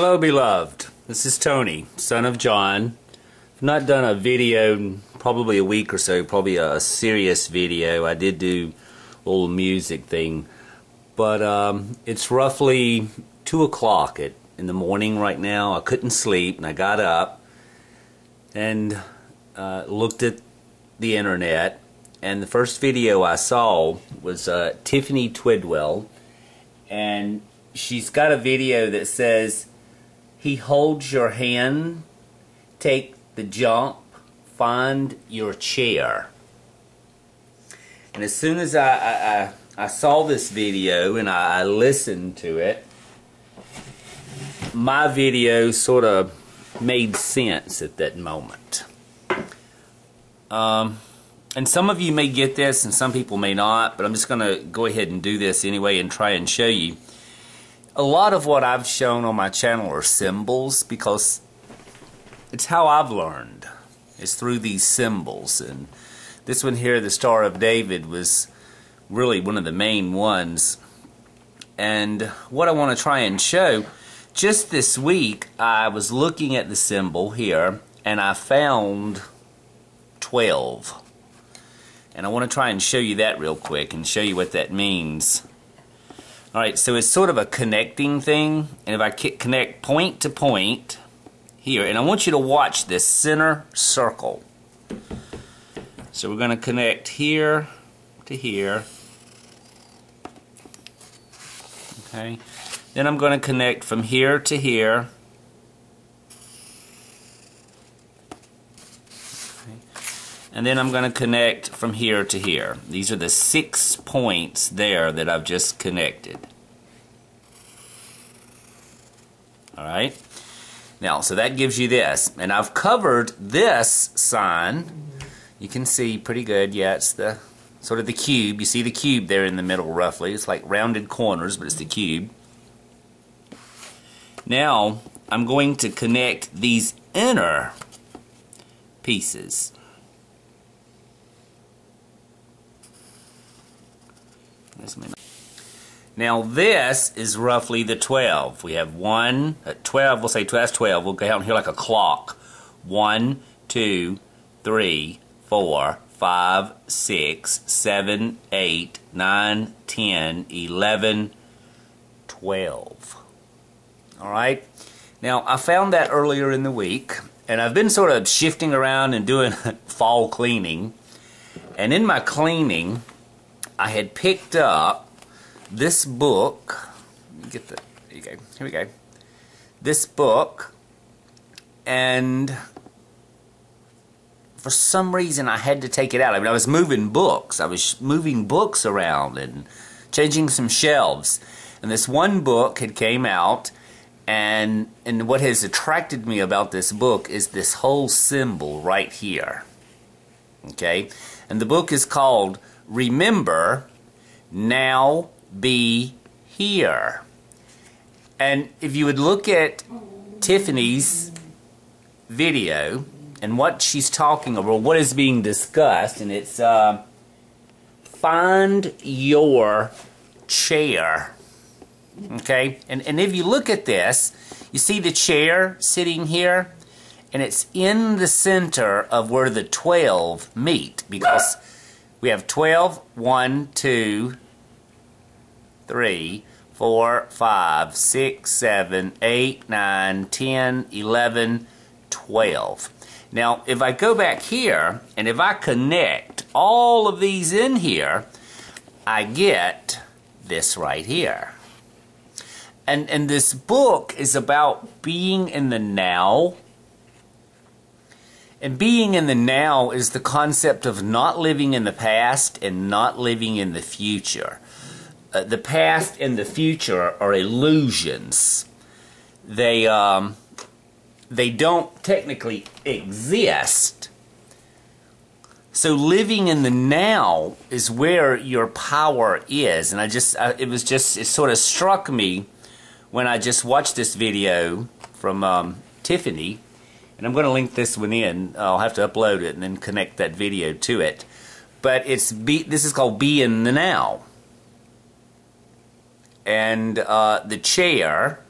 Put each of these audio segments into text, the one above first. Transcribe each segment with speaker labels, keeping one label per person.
Speaker 1: Hello, beloved. This is Tony, son of John. I've not done a video in probably a week or so, probably a serious video. I did do a little music thing, but it's roughly 2 o'clock in the morning right now. I couldn't sleep, and I got up and looked at the internet, and the first video I saw was Tiffany Twidwell, and she's got a video that says, "He holds your hand, take the jump, find your chair." And as soon as I saw this video and I listened to it, my video sort of made sense at that moment. And some of you may get this and some people may not, but I'm just going to go ahead and do this anyway and try and show you. A lot of what I've shown on my channel are symbols because it's how I've learned. It's through these symbols. And this one here, the Star of David, was really one of the main ones. And what I want to try and show, just this week I was looking at the symbol here and I found 12. And I want to try and show you that real quick and show you what that means. Alright, so it's sort of a connecting thing, and if I connect point to point here, and I want you to watch this center circle. So we're going to connect here to here. Okay. Then I'm going to connect from here to here. And then I'm going to connect from here to here. These are the 6 points there that I've just connected. Alright? Now, so that gives you this. And I've covered this sign. You can see pretty good. Yeah, it's the sort of the cube. You see the cube there in the middle roughly. It's like rounded corners, but it's the cube. Now, I'm going to connect these inner pieces. Now this is roughly the 12. We have 1, 12, we'll say that's 12. We'll go down here like a clock. 1, 2, 3, 4, 5, 6, 7, 8, 9, 10, 11, 12. Alright? Now I found that earlier in the week, and I've been sort of shifting around and doing fall cleaning. And in my cleaning, I had picked up this book. Let me get the, there you go, here we go. This book, and for some reason I had to take it out. I mean, I was moving books. I was moving books around and changing some shelves. And this one book had came out, and what has attracted me about this book is this whole symbol right here. Okay? And the book is called Remember, Now Be Here. And if you would look at Tiffany's video and what she's talking about, what is being discussed, and it's find your chair. Okay? And if you look at this, you see the chair sitting here, and it's in the center of where the 12 meet, because we have 12, 1, 2, 3, 4, 5, 6, 7, 8, 9, 10, 11, 12. Now, if I go back here, and if I connect all of these in here, I get this right here. And this book is about being in the now. And being in the now is the concept of not living in the past and not living in the future. The past and the future are illusions. They don't technically exist. So living in the now is where your power is. And it sort of struck me when I just watched this video from Tiffany. And I'm going to link this one in. I'll have to upload it and then connect that video to it. But this is called Be in the Now. And the chair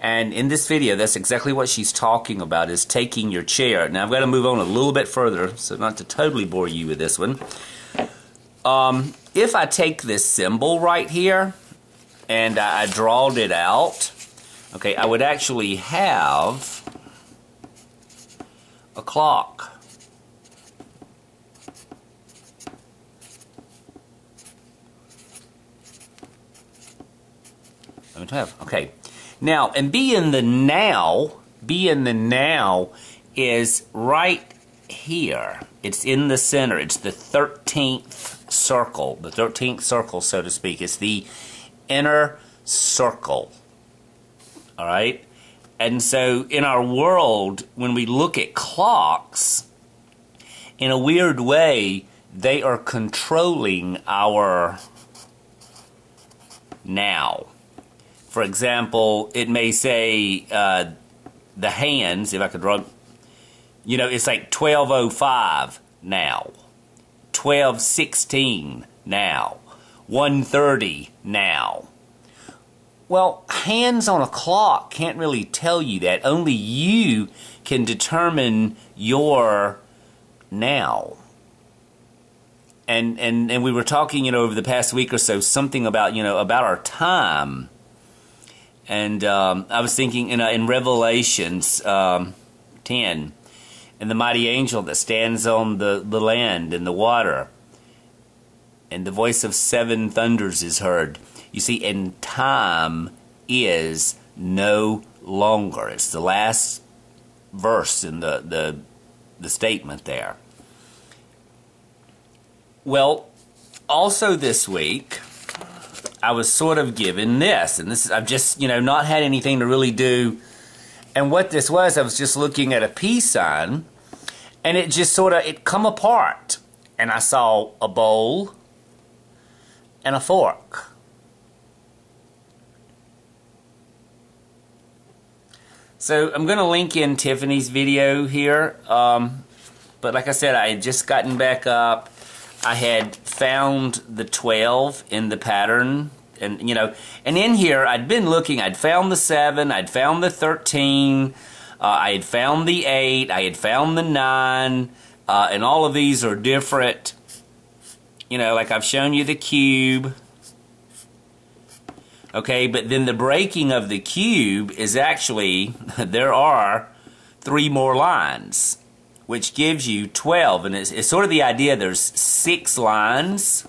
Speaker 1: And in this video, that's exactly what she's talking about, is taking your chair. Now, I've got to move on a little bit further, so not to totally bore you with this one. If I take this symbol right here, and I drawed it out, okay, I would actually have a clock. Okay. Now, and be in the now is right here. It's in the center. It's the 13th circle. The 13th circle, so to speak. It's the inner circle. All right? And so in our world, when we look at clocks, in a weird way, they are controlling our now. For example, it may say the hands, if I could draw, you know, it's like 12:05 now, 12:16 now, 1:30 now. Well, hands on a clock can't really tell you that. Only you can determine your now. And we were talking, you know, over the past week or so, something about, you know, about our time. And I was thinking in Revelations 10, and the mighty angel that stands on the land and the water, and the voice of 7 thunders is heard. You see, and time is no longer. It's the last verse in the statement there. Well, also this week, I was sort of given this, and this is, I've just, you know, not had anything to really do. And what this was, I was just looking at a peace sign, and it just sort of, it come apart. And I saw a bowl and a fork. So I'm going to link in Tiffany's video here. But like I said, I had just gotten back up. I had found the 12 in the pattern, and you know, and in here I'd been looking. I'd found the 7, I'd found the 13, I had found the 8, I had found the 9, and all of these are different. You know, like I've shown you the cube. Okay, but then the breaking of the cube is actually, there are 3 more lines, which gives you 12, and it's sort of the idea there's 6 lines,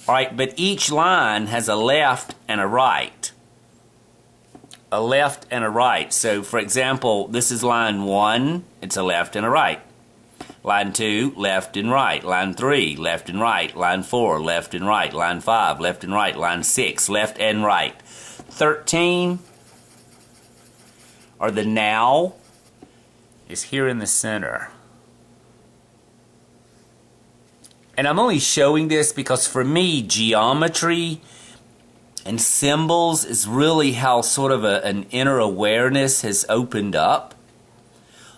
Speaker 1: all right, but each line has a left and a right. A left and a right. So, for example, this is line 1, it's a left and a right. Line 2, left and right. Line 3, left and right. Line 4, left and right. Line 5, left and right. Line 6, left and right. 13, or the now, is here in the center. And I'm only showing this because for me, geometry and symbols is really how sort of an inner awareness has opened up.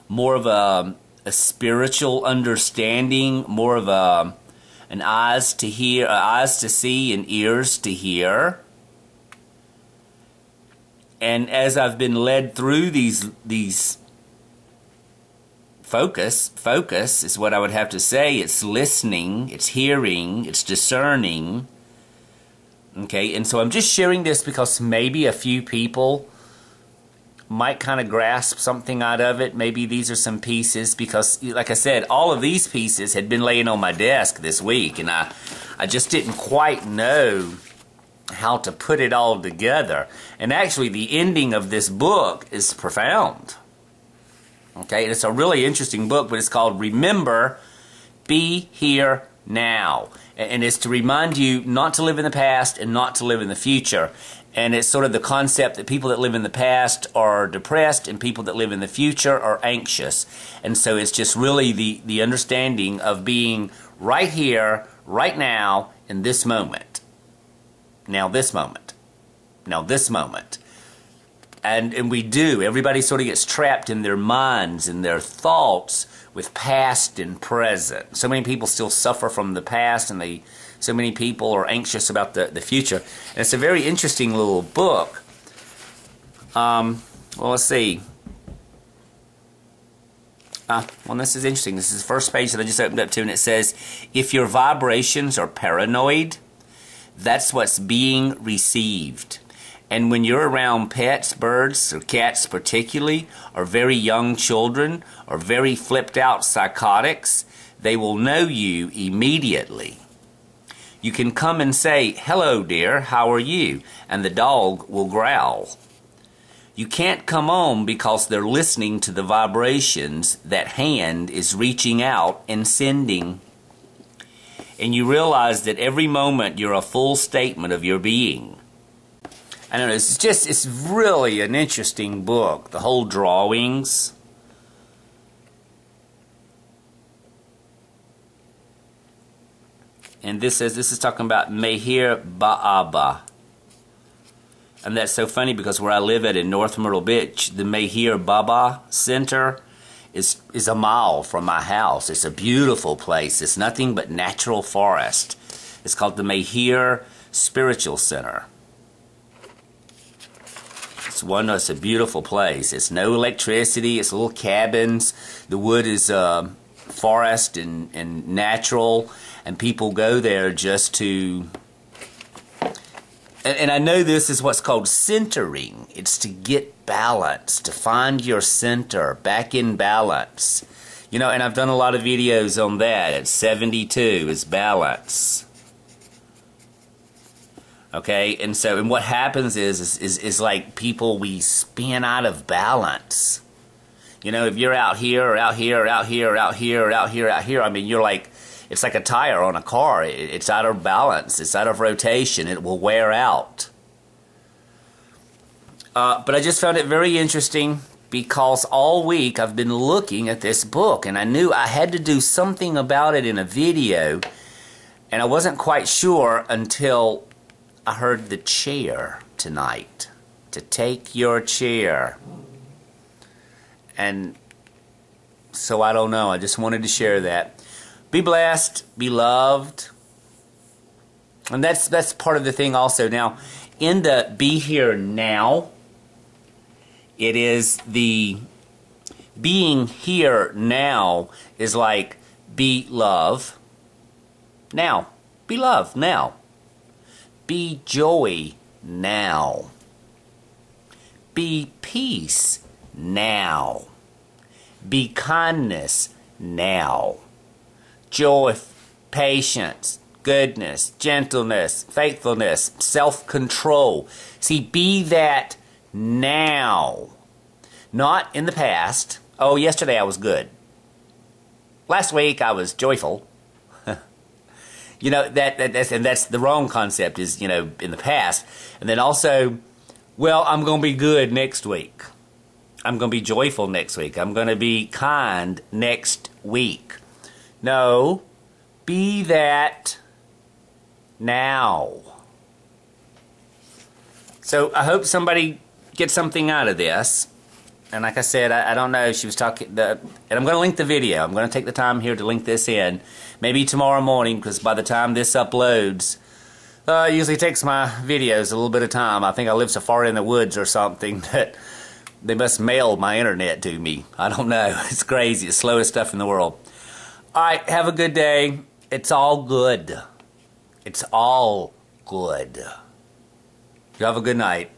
Speaker 1: More of a spiritual understanding, more of an eyes to hear, eyes to see and ears to hear. And as I've been led through these focus is what I would have to say. It's listening, it's hearing, it's discerning. Okay, and so I'm just sharing this because maybe a few people might kind of grasp something out of it. Maybe these are some pieces, because like I said, all of these pieces had been laying on my desk this week, and I just didn't quite know how to put it all together. And actually the ending of this book is profound. Okay, it's a really interesting book, but it's called Remember, Be Here Now. And it's to remind you not to live in the past and not to live in the future. And it's sort of the concept that people that live in the past are depressed and people that live in the future are anxious. And so it's just really the understanding of being right here, right now, in this moment. Now this moment. Now this moment. And we do. Everybody sort of gets trapped in their minds and their thoughts with past and present. So many people still suffer from the past, and so many people are anxious about the future. And it's a very interesting little book. Well, let's see. Well, this is interesting. This is the first page that I just opened up to, and it says, if your vibrations are paranoid, that's what's being received. And when you're around pets, birds, or cats particularly, or very young children, or very flipped out psychotics, they will know you immediately. You can come and say, hello dear, how are you? And the dog will growl. You can't come on because they're listening to the vibrations that hand is reaching out and sending. And you realize that every moment you're a full statement of your being. I don't know, it's really an interesting book. The whole drawings. And this is talking about Meher Baba. And that's so funny because where I live at in North Myrtle Beach, the Meher Baba Center is a mile from my house. It's a beautiful place. It's nothing but natural forest. It's called the Meher Spiritual Center. It's a beautiful place. It's no electricity. It's little cabins. The wood is forest and natural, and people go there just to. And I know this is what's called centering. It's to get balance, to find your center, back in balance. You know, and I've done a lot of videos on that. At 72 is balance. Okay, and what happens is like people, we spin out of balance. You know, if you're out here or out here or out here or out here or out here or out here, I mean, you're like, it's like a tire on a car. It's out of balance. It's out of rotation. It will wear out. But I just found it very interesting because all week I've been looking at this book, and I knew I had to do something about it in a video, and I wasn't quite sure until I heard the chair tonight. To take your chair. And so I don't know. I just wanted to share that. Be blessed. Be loved. And that's part of the thing also. Now, in the be here now, it is the being here now is like be love now. Be love now. Be joy now. Be peace now. Be kindness now. Joy, patience, goodness, gentleness, faithfulness, self-control. See, be that now. Not in the past. Oh, yesterday I was good. Last week I was joyful. You know, that's the wrong concept is, you know, in the past. And then also, well, I'm going to be good next week. I'm going to be joyful next week. I'm going to be kind next week. No, be that now. So I hope somebody gets something out of this. And like I said, I don't know, she was talking, and I'm going to link the video. I'm going to take the time here to link this in. Maybe tomorrow morning, because by the time this uploads, it usually takes my videos a little bit of time. I think I live so far in the woods or something that they must mail my internet to me. I don't know. It's crazy. It's the slowest stuff in the world. All right, have a good day. It's all good. It's all good. You have a good night.